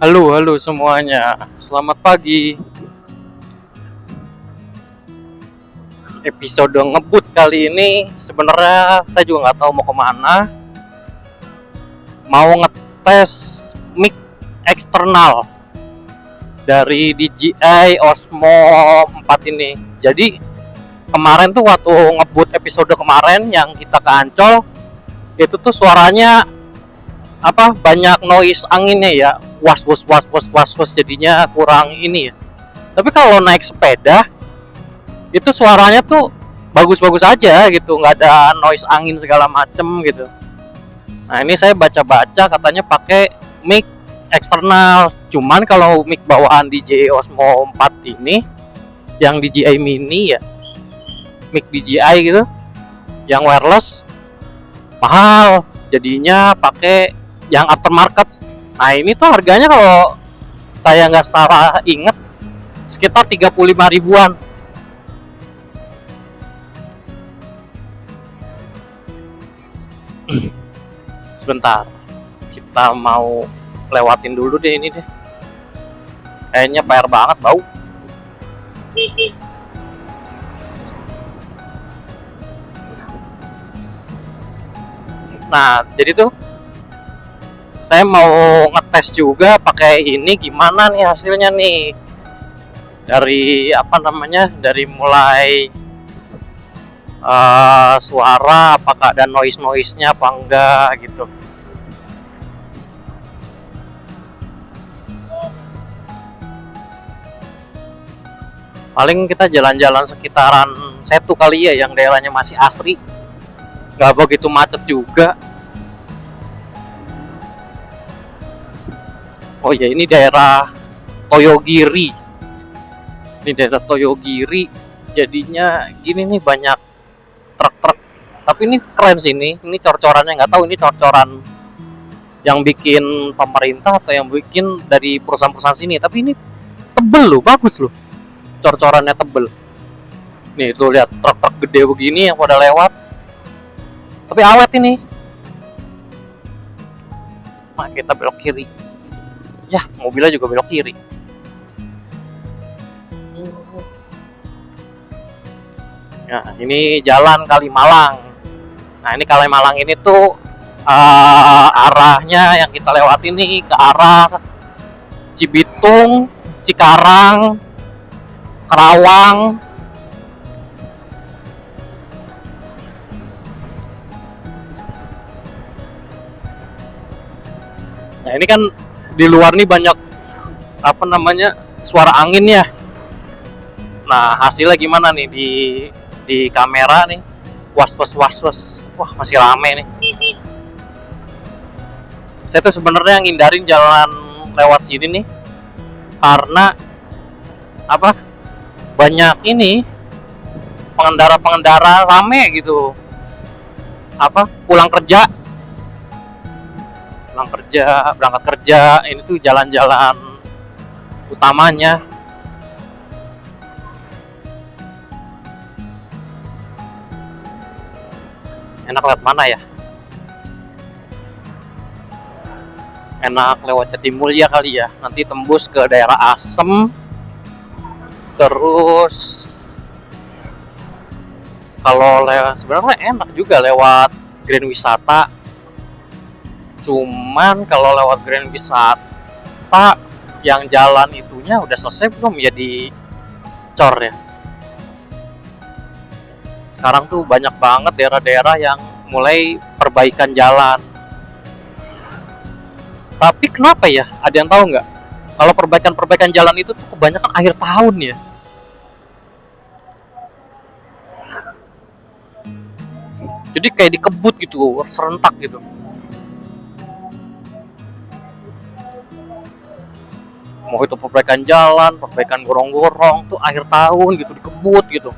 Halo semuanya, selamat pagi. Episode ngebut kali ini sebenarnya saya juga nggak tahu mau kemana. Mau ngetes mic eksternal dari DJI Osmo 4 ini. Jadi kemarin tuh waktu ngebut episode kemarin yang kita ke Ancol, itu tuh suaranya banyak noise anginnya ya, was jadinya kurang ini ya. Tapi kalau naik sepeda itu suaranya tuh bagus-bagus aja gitu, nggak ada noise angin segala macem gitu. Nah ini saya baca-baca katanya pakai mic eksternal. Cuman kalau mic bawaan DJI Osmo 4 ini, yang DJI Mini ya, mic DJI gitu, yang wireless mahal. Jadinya pakai yang aftermarket. Nah ini tuh harganya kalau saya nggak salah inget sekitar 35 ribuan. Sebentar, kita mau lewatin dulu deh ini deh. Kayaknya PR banget bau. Nah jadi tuh saya mau ngetes juga pakai ini, gimana nih hasilnya nih, dari dari mulai suara apakah ada noise-nya apa enggak gitu. Paling kita jalan-jalan sekitaran Setu kali ya, yang daerahnya masih asri, nggak begitu macet juga. Oh ya, ini daerah Toyogiri. Ini daerah Toyogiri. Jadinya gini nih, banyak truk-truk. Tapi ini keren sih ini. Ini cor-corannya, nggak tahu ini cor-coran yang bikin pemerintah atau yang bikin dari perusahaan-perusahaan sini. Tapi ini tebel loh, bagus loh. Cor-corannya tebel. Nih tuh lihat truk-truk gede begini yang pada lewat. Tapi awet ini. Nah, kita belok kiri. Ya, mobilnya juga belok kiri. Nah, ini jalan Kalimalang. Nah, ini Kalimalang ini tuh arahnya yang kita lewat ini ke arah Cibitung, Cikarang, Karawang. Nah, ini kan di luar nih banyak suara angin ya. Nah hasilnya gimana nih di kamera nih, was. Wah masih rame nih. Saya tuh sebenarnya ngindarin jalan lewat sini nih karena banyak ini pengendara rame gitu, berangkat kerja. Ini tuh jalan-jalan utamanya. Enak lewat mana ya? Enak lewat Jatimulya kali ya, nanti tembus ke daerah Asem, terus kalau sebenarnya enak juga lewat Grand Wisata. Cuman kalau lewat Grand Wisata yang jalan itunya udah selesai belum ya di cor ya. Sekarang tuh banyak banget daerah-daerah yang mulai perbaikan jalan. Tapi kenapa ya? Ada yang tahu nggak? Kalau perbaikan jalan itu tuh kebanyakan akhir tahun ya. Jadi kayak dikebut gitu, serentak gitu. Mau itu perbaikan jalan, perbaikan gorong-gorong tuh akhir tahun gitu, dikebut gitu.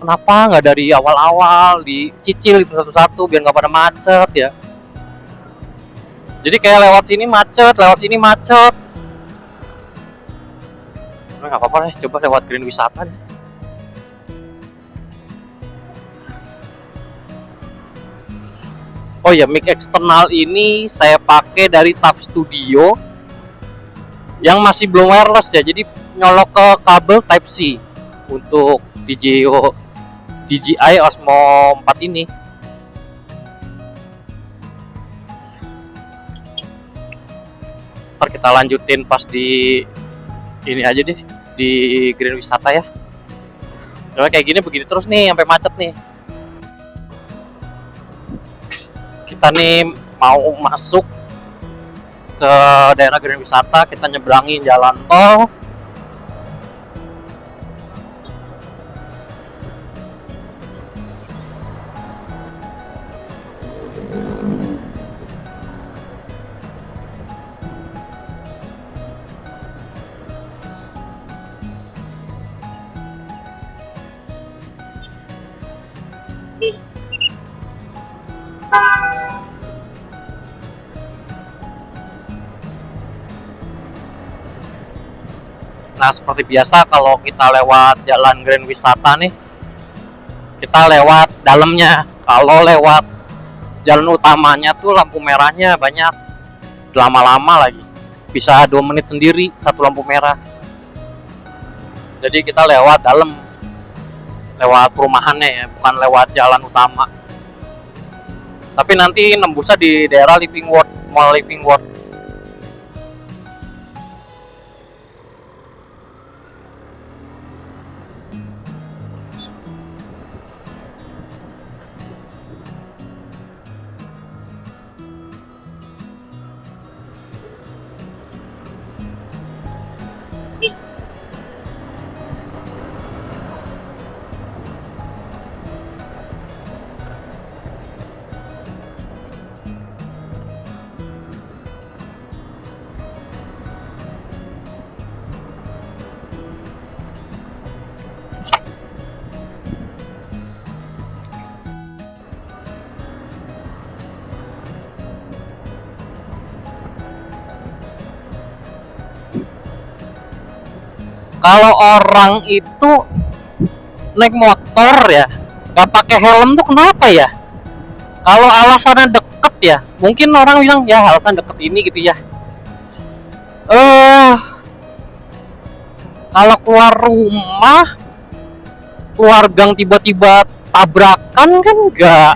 Kenapa nggak dari awal-awal dicicil itu satu-satu biar nggak pada macet ya? Jadi kayak lewat sini macet. Nggak apa-apa deh, coba lewat Grand Wisata deh. Oh ya, mic eksternal ini saya pakai dari Tab Studio yang masih belum wireless ya, jadi nyolok ke kabel Type C untuk DJI Osmo 4 ini. Ntar kita lanjutin pas di ini aja deh, di Grand Wisata ya. Soalnya kayak gini begini terus nih sampai macet nih. Kita nih mau masuk ke daerah Grand Wisata, kita nyebrangin jalan tol. Nah, seperti biasa kalau kita lewat jalan Grand Wisata nih, kita lewat dalamnya. Kalau lewat jalan utamanya tuh lampu merahnya banyak, lama-lama lagi. Bisa 2 menit sendiri satu lampu merah. Jadi kita lewat dalam, lewat perumahannya ya, bukan lewat jalan utama. Tapi nanti nembusnya di daerah Living World, Mall Living World. Kalau orang itu naik motor ya nggak pakai helm tuh kenapa ya? Kalau alasannya deket ya, mungkin orang bilang ya alasan deket ini gitu ya. Kalau keluar rumah, keluar gang tiba-tiba tabrakan kan nggak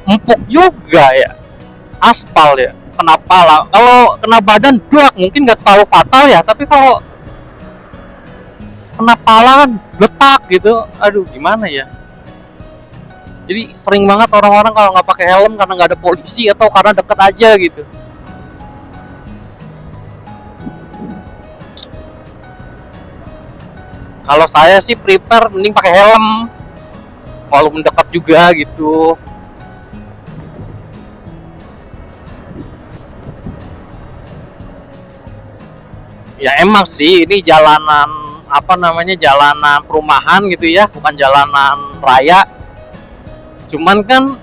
empuk juga ya, aspal ya. Kenapa lah? Kalau kena badan blak mungkin nggak terlalu fatal ya, tapi kalau kena pala kan letak gitu, aduh gimana ya. Jadi sering banget orang-orang kalau nggak pakai helm karena nggak ada polisi atau karena deket aja gitu. Kalau saya sih prepare mending pakai helm, walaupun dekat juga gitu. Ya emang sih ini jalanan apa namanya, jalanan perumahan gitu ya, bukan jalanan raya. Cuman kan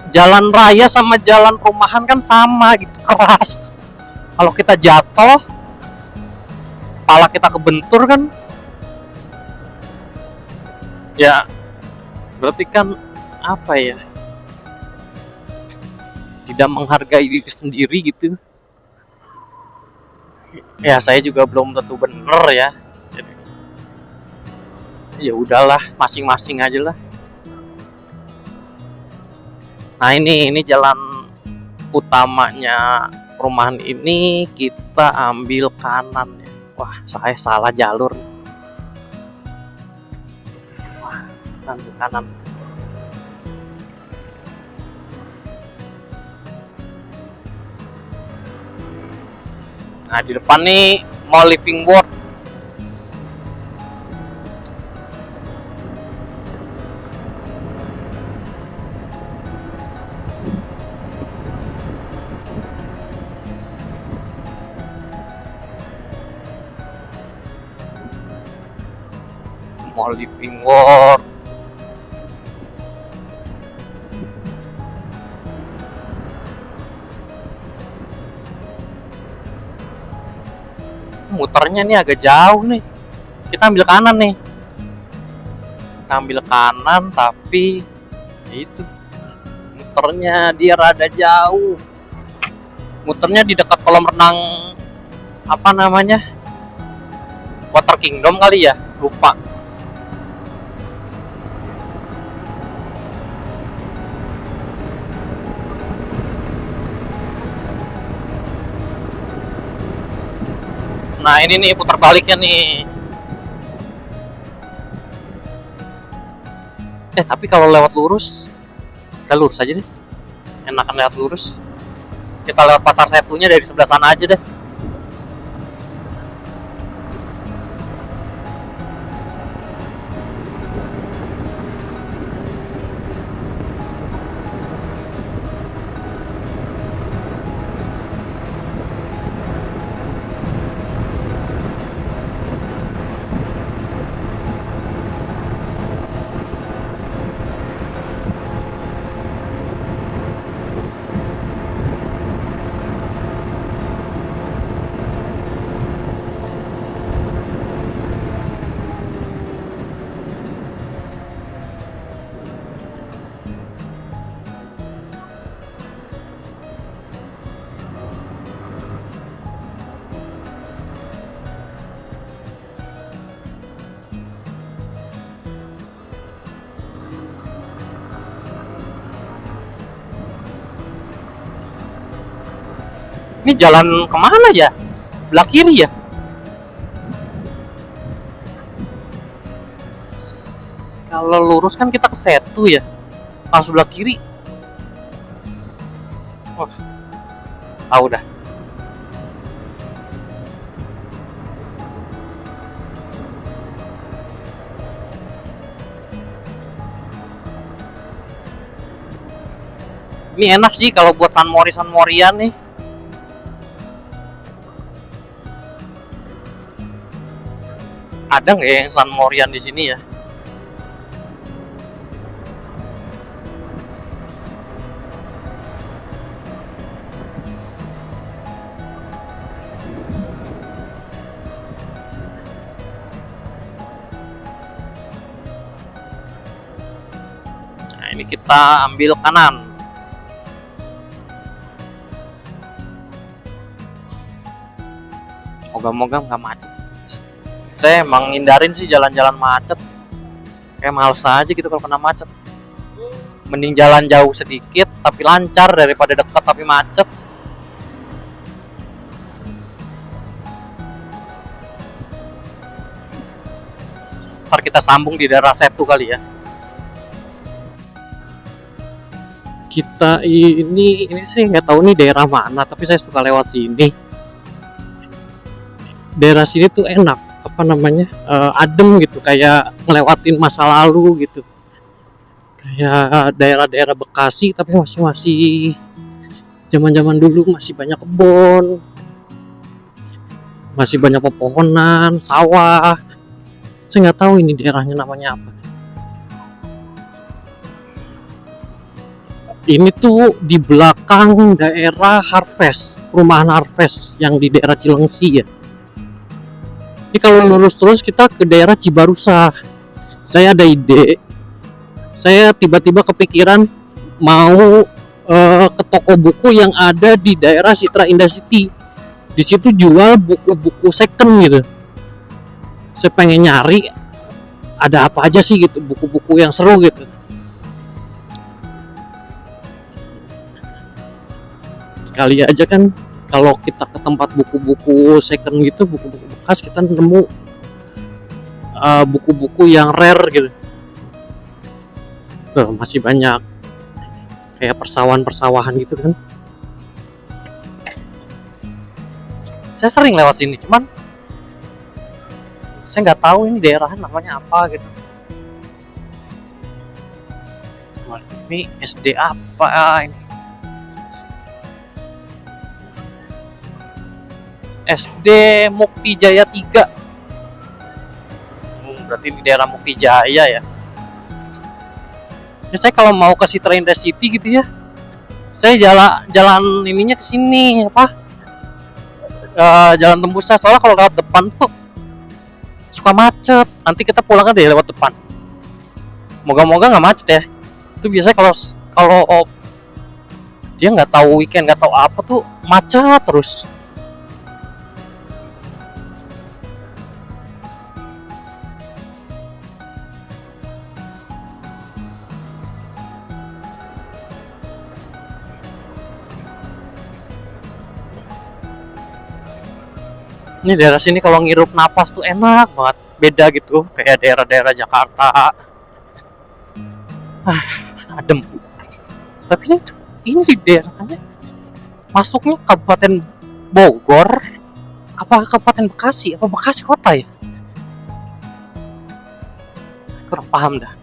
jalan raya sama jalan perumahan kan sama gitu, keras. Kalau kita jatuh, kepala kita kebentur kan, ya berarti kan apa ya, tidak menghargai diri sendiri gitu. Ya saya juga belum tentu bener ya, jadi ya udahlah, masing-masing aja lah. Nah ini jalan utamanya perumahan ini, kita ambil kanan ya. Wah saya salah jalur. Wah ambil kanan. Nah di depan nih Mall Living World. Mall Living World. Muternya nih agak jauh nih. Kita ambil kanan nih. Kita ambil kanan tapi itu muternya dia rada jauh. Muternya di dekat kolam renang apa namanya, Water Kingdom kali ya, lupa. Nah ini nih putar baliknya nih. Tapi kalau lewat lurus, kita lurus aja deh. Enakan lewat lurus. Kita lewat pasar Setunya dari sebelah sana aja deh. Ini jalan kemana ya? Belah kiri ya? Kalau lurus kan kita ke Setu ya. Kalau sebelah kiri, wah, tahu dah. Ini enak sih kalau buat San Morian nih. Ada nggak ya yang San Morian di sini ya? Nah ini kita ambil kanan. Moga-moga nggak macet. Saya emang ngindarin sih jalan-jalan macet. Kayak males aja gitu kalau kena macet. Mending jalan jauh sedikit tapi lancar daripada dekat tapi macet. Ntar kita sambung di daerah Setu kali ya. Kita ini sih nggak tahu nih daerah mana, tapi saya suka lewat sini. Daerah sini tuh enak. Apa namanya, adem gitu, kayak ngelewatin masa lalu gitu, kayak daerah-daerah Bekasi tapi masih zaman dulu, masih banyak kebun, masih banyak pepohonan, sawah. Saya nggak tahu ini daerahnya namanya apa. Ini tuh di belakang daerah Harvest, perumahan Harvest yang di daerah Cilengsi ya. Ini kalau lurus terus kita ke daerah Cibarusa. Saya ada ide. Saya tiba-tiba kepikiran mau ke toko buku yang ada di daerah Citra Indah City. Di situ jual buku-buku second gitu. Saya pengen nyari ada apa aja sih gitu, buku-buku yang seru gitu. Kali aja kan kalau kita ke tempat buku-buku second gitu, buku-buku bekas, kita nemu buku-buku yang rare gitu. Tuh, masih banyak kayak persawahan gitu kan. Saya sering lewat sini, cuman saya nggak tahu ini daerah namanya apa gitu. Ini SD apa ini? SD Mukti Jaya 3. Berarti di daerah Mukti Jaya ya. Saya kalau mau ke Citra Indah City gitu ya, saya jalan ininya ke sini apa? Jalan tembusnya, soalnya kalau lewat depan tuh suka macet. Nanti kita pulangnya deh lewat depan. Moga-moga nggak macet ya. Itu biasanya kalau dia nggak tahu weekend, nggak tahu apa tuh macet terus. Ini daerah sini kalau ngirup napas tuh enak banget, beda gitu kayak daerah-daerah Jakarta. Adem. Tapi ini di daerahnya masuknya Kabupaten Bogor apa Kabupaten Bekasi apa Bekasi kota ya, kurang paham dah.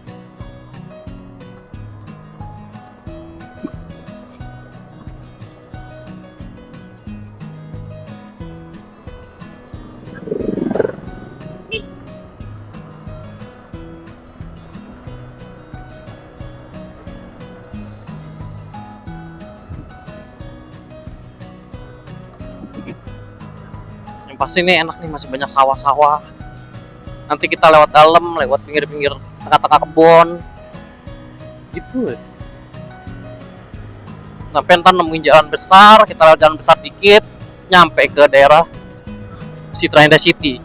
Yang pasti ini enak nih, masih banyak sawah-sawah. Nanti kita lewat dalam, lewat pinggir-pinggir tengah-tengah kebun gitu. Sampai ntar nemuin jalan besar, kita lewat jalan besar dikit, nyampe ke daerah Citra Indah City.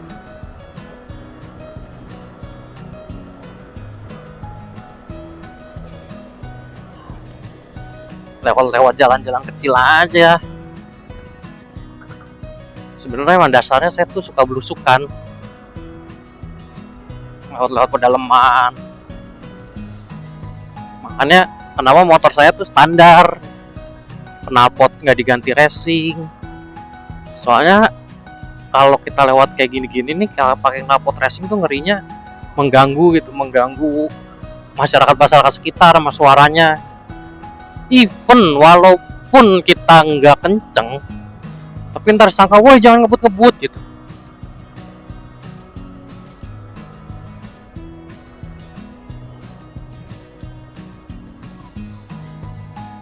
Lewat jalan-jalan kecil aja. Sebenarnya emang dasarnya saya tuh suka belusukan, lewat pedalaman. Makanya kenapa motor saya tuh standar, knalpot nggak diganti racing. Soalnya kalau kita lewat kayak gini-gini nih, kalau pakai knalpot racing tuh ngerinya mengganggu gitu, mengganggu masyarakat sekitar sama suaranya. Even walaupun kita nggak kenceng, tapi ntar sangka, woi jangan ngebut-ngebut gitu.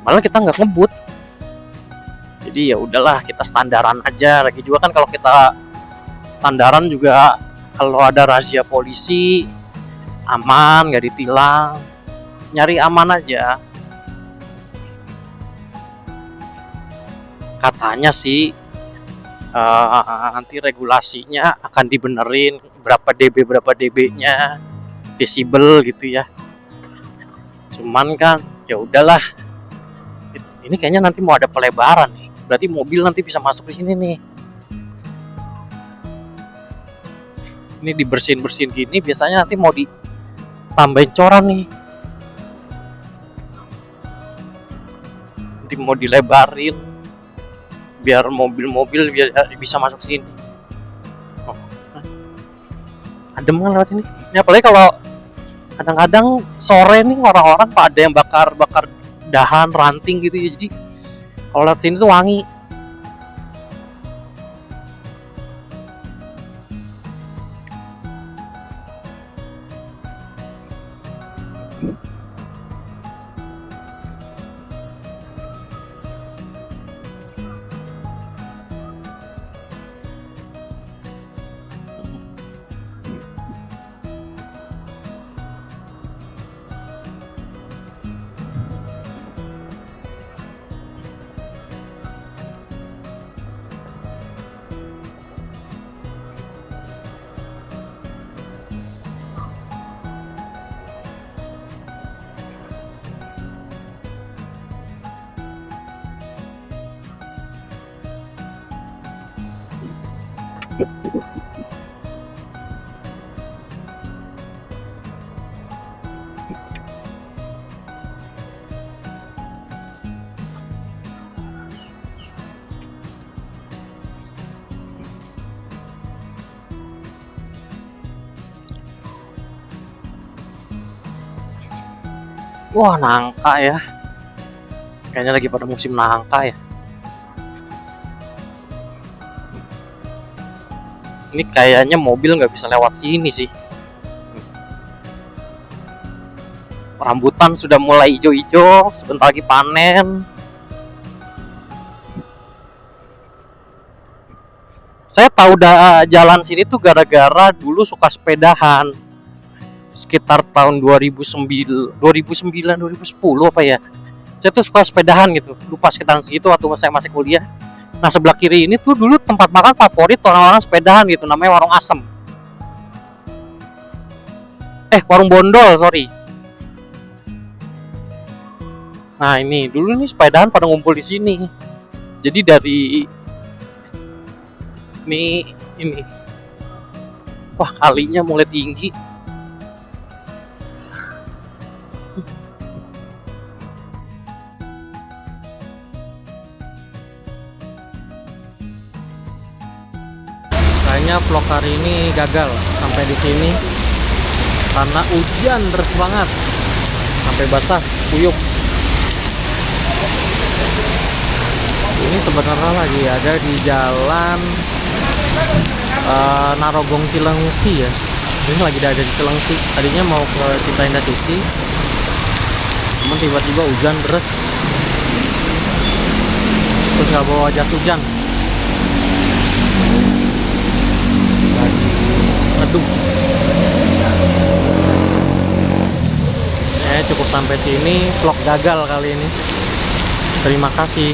Malah kita nggak ngebut. Jadi ya udahlah, kita standaran aja. Lagi juga kan kalau kita standaran juga, kalau ada razia polisi aman, nggak ditilang, nyari aman aja. Katanya sih nanti regulasinya akan dibenerin berapa dB-nya, desibel gitu ya. Cuman kan ya udahlah. Ini kayaknya nanti mau ada pelebaran nih. Berarti mobil nanti bisa masuk di sini nih. Ini dibersihin gini, biasanya nanti mau ditambahin coran nih. Nanti mau dilebarin biar mobil-mobil bisa masuk sini. Adem kan lewat sini. Ini apalagi kalau kadang-kadang sore nih orang-orang pada yang bakar dahan ranting gitu ya, jadi kalau lewat sini tuh wangi. Wah, nangka ya. Kayaknya lagi pada musim nangka ya. Ini kayaknya mobil nggak bisa lewat sini sih. Rambutan sudah mulai hijau-hijau, sebentar lagi panen. Saya tahu jalan sini tuh gara-gara dulu suka sepedahan. Sekitar tahun 2009, 2010 apa ya. Saya tuh suka sepedahan gitu. Lupa sekitaran segitu waktu saya masih kuliah. Nah, sebelah kiri ini tuh dulu tempat makan favorit orang-orang sepedahan gitu, namanya Warung Asem. Warung Bondol, sorry. Nah, ini dulu nih sepedahan pada ngumpul di sini. Jadi dari ini. Wah, kalinya mulai tinggi. Kayaknya vlog hari ini gagal sampai di sini karena hujan deras banget sampai basah kuyup. Ini sebenarnya lagi ada di jalan Narogong Cilengsi ya. Ini lagi ada di Cilengsi. Tadinya mau ke Cinta Indah City, cuman tiba-tiba hujan deras, terus nggak bawa jas hujan. Aduh. Cukup sampai sini, vlog gagal kali ini. Terima kasih.